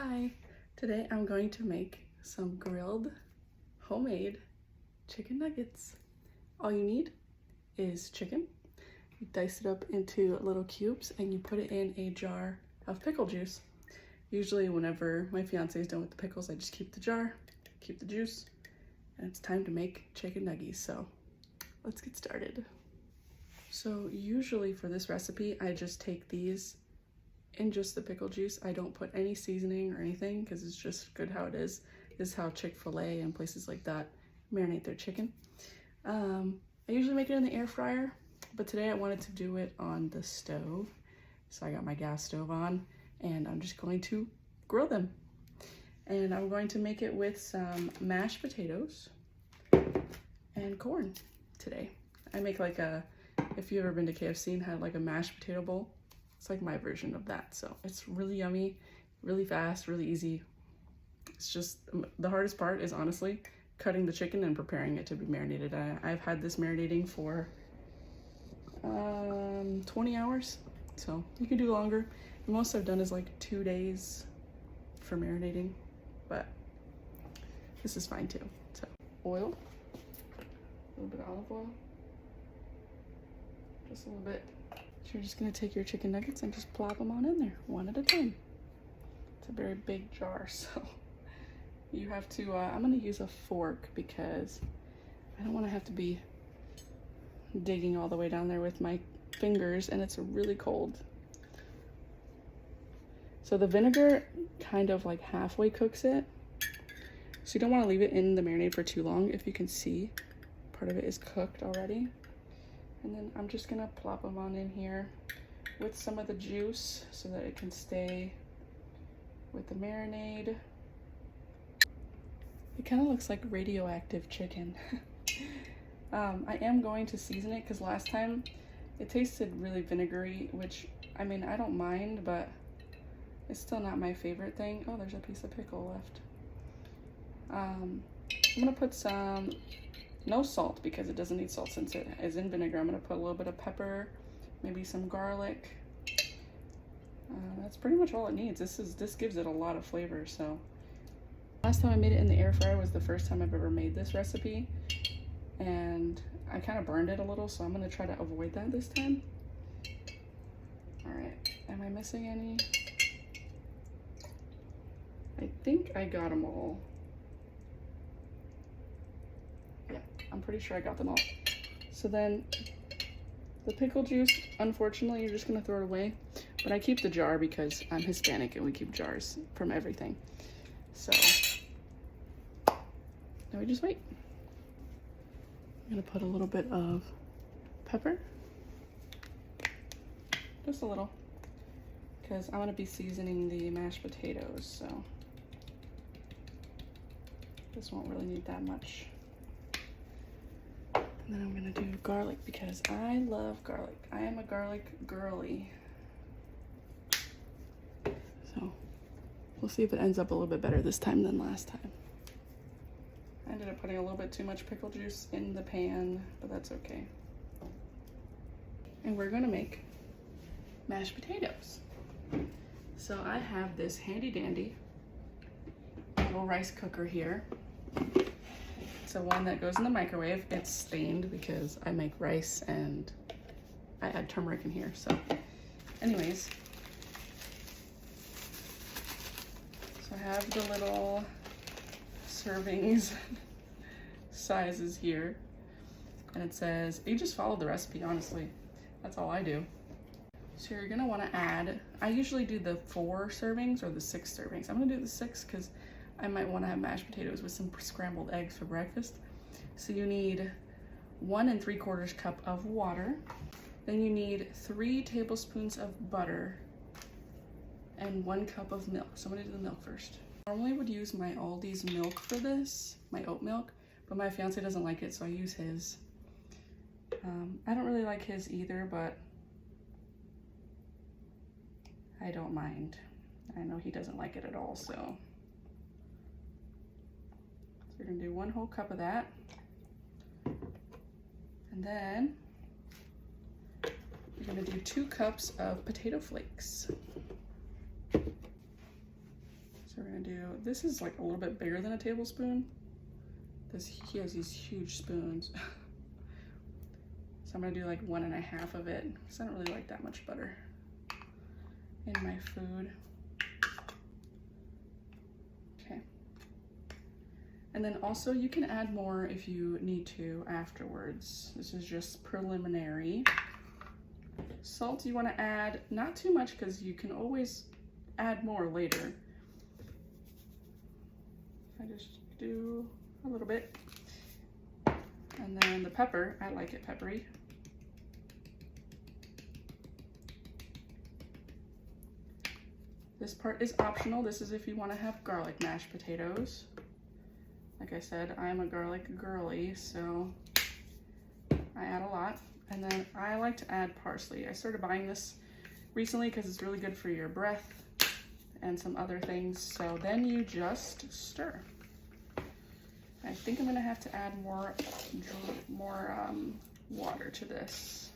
Hi, today I'm going to make some grilled homemade chicken nuggets. All you need is chicken. You dice it up into little cubes and you put it in a jar of pickle juice. Usually whenever my fiance is done with the pickles, I just keep the jar, keep the juice, and it's time to make chicken nuggies. So let's get started. So usually for this recipe, I just take these in just the pickle juice. I don't put any seasoning or anything because it's just good how it is. This is how Chick-fil-A and places like that marinate their chicken. I usually make it in the air fryer, but today I wanted to do it on the stove. So I got my gas stove on and I'm just going to grill them. And I'm going to make it with some mashed potatoes and corn today. I make like if you've ever been to KFC and had like a mashed potato bowl, it's like my version of that. So it's really yummy, really fast, really easy. It's just, the hardest part is honestly cutting the chicken and preparing it to be marinated. I've had this marinating for 20 hours, so you can do longer. The most I've done is like 2 days for marinating, but this is fine too. So oil, a little bit of olive oil, just a little bit. So you're just gonna take your chicken nuggets and just plop them on in there, one at a time. It's a very big jar, so you have to, I'm gonna use a fork because I don't wanna have to be digging all the way down there with my fingers, and it's really cold. So the vinegar kind of like halfway cooks it. So you don't wanna leave it in the marinade for too long. If you can see, part of it is cooked already. And then I'm just gonna plop them on in here with some of the juice so that it can stay with the marinade. It kind of looks like radioactive chicken. I am going to season it because last time it tasted really vinegary, which, I mean, I don't mind, but it's still not my favorite thing. Oh, there's a piece of pickle left. I'm gonna put some, no salt because it doesn't need salt since it is in vinegar. I'm gonna put a little bit of pepper, maybe some garlic. That's pretty much all it needs. This gives it a lot of flavor. So last time I made it in the air fryer was the first time I've ever made this recipe, and I kind of burned it a little, so I'm gonna try to avoid that this time. All right, am I missing any? I think I got them all. Yeah, I'm pretty sure I got them all. So then the pickle juice, unfortunately, you're just gonna throw it away, but I keep the jar because I'm Hispanic and we keep jars from everything. So now we just wait. I'm gonna put a little bit of pepper, just a little, because I'm gonna be seasoning the mashed potatoes, so this won't really need that much. And then I'm gonna do garlic because I love garlic. I am a garlic girly. So we'll see if it ends up a little bit better this time than last time. I ended up putting a little bit too much pickle juice in the pan, but that's okay. And we're gonna make mashed potatoes. So I have this handy dandy little rice cooker here. It's one that goes in the microwave. It's stained because I make rice and I add turmeric in here. So anyways, so I have the little servings sizes here, and it says, you just follow the recipe, honestly. That's all I do. So you're gonna wanna add, I usually do the 4 servings or the 6 servings. I'm gonna do the 6 because I might want to have mashed potatoes with some scrambled eggs for breakfast. So you need 1 3/4 cup of water. Then you need 3 tablespoons of butter and 1 cup of milk. So I'm gonna do the milk first. I normally would use my Aldi's milk for this, my oat milk, but my fiance doesn't like it, so I use his. I don't really like his either, but I don't mind. I know he doesn't like it at all, so. You're gonna do 1 whole cup of that. And then you're gonna do 2 cups of potato flakes. So So we're gonna do, this is like a little bit bigger than a tablespoon. He has these huge spoons. So I'm gonna do like 1.5 of it, because I don't really like that much butter in my food. Okay. And then also you can add more if you need to afterwards. This is just preliminary. Salt you want to add, not too much because you can always add more later. I just do a little bit. And then the pepper, I like it peppery. This part is optional. This is if you want to have garlic mashed potatoes. Like I said, I'm a garlic girly, so I add a lot. And then I like to add parsley. I started buying this recently because it's really good for your breath and some other things. So then you just stir. I think I'm gonna have to add more water to this.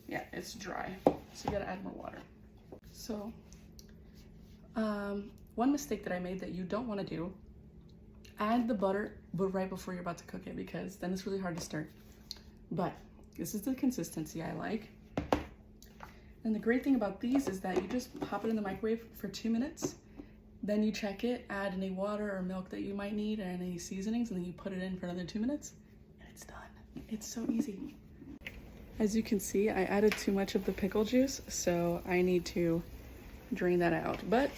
Yeah, it's dry, so you gotta add more water. So, one mistake that I made that you don't wanna do, add the butter, but right before you're about to cook it, because then it's really hard to stir. But this is the consistency I like. And the great thing about these is that you just pop it in the microwave for 2 minutes, then you check it, add any water or milk that you might need and any seasonings, and then you put it in for another 2 minutes, and it's done. It's so easy. As you can see, I added too much of the pickle juice, so I need to drain that out. But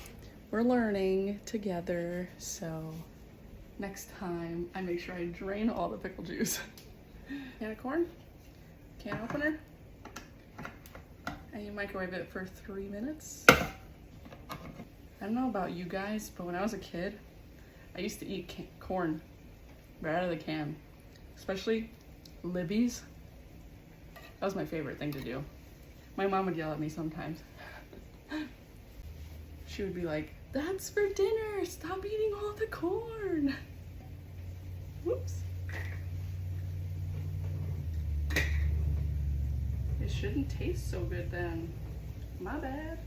we're learning together, so next time I make sure I drain all the pickle juice. Can of corn, can opener, and you microwave it for 3 minutes. I don't know about you guys, but when I was a kid, I used to eat corn right out of the can, especially Libby's. That was my favorite thing to do. My mom would yell at me sometimes. She would be like, "That's for dinner, stop eating all the corn." Whoops. It shouldn't taste so good then. My bad.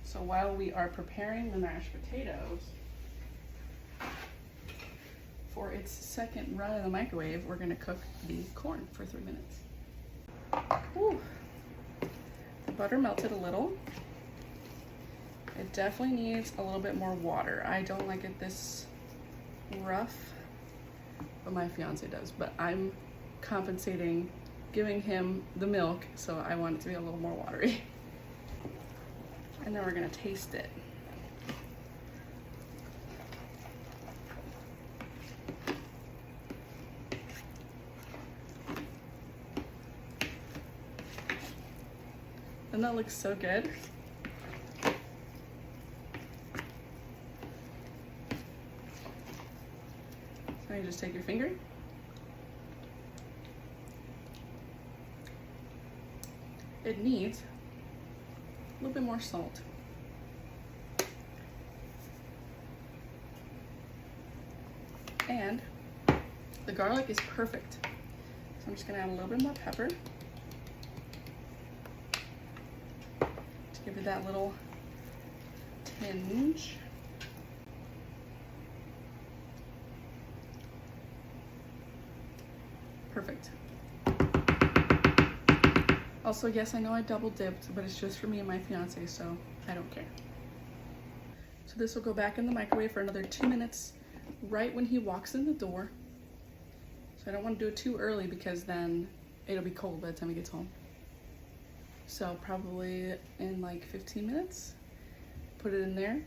So while we are preparing the mashed potatoes, for its second run in the microwave, we're gonna cook the corn for 3 minutes. Ooh. The butter melted a little. It definitely needs a little bit more water. I don't like it this rough, but my fiance does. But I'm compensating, giving him the milk, so I want it to be a little more watery. And then we're gonna taste it. And that looks so good. So you just take your finger. It needs a little bit more salt. And the garlic is perfect. So I'm just gonna add a little bit more pepper to give it that little tinge. Perfect. Also, yes, I know I double dipped, but it's just for me and my fiance, so I don't care. So this will go back in the microwave for another 2 minutes, right when he walks in the door. So I don't want to do it too early because then it'll be cold by the time he gets home. So probably in like 15 minutes, put it in there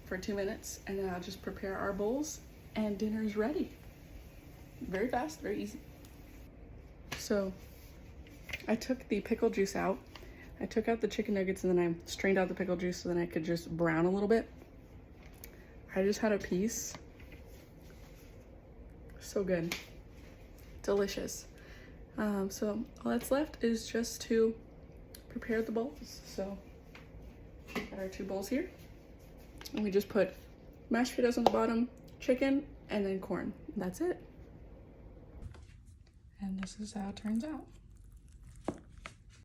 for 2 minutes, and then I'll just prepare our bowls and dinner is ready. Very fast, very easy. So I took the pickle juice out. I took out the chicken nuggets and then I strained out the pickle juice so then I could just brown a little bit. I just had a piece. So good. Delicious. So all that's left is just to prepare the bowls. So got our 2 bowls here. And we just put mashed potatoes on the bottom, chicken, and then corn. That's it. And this is how it turns out.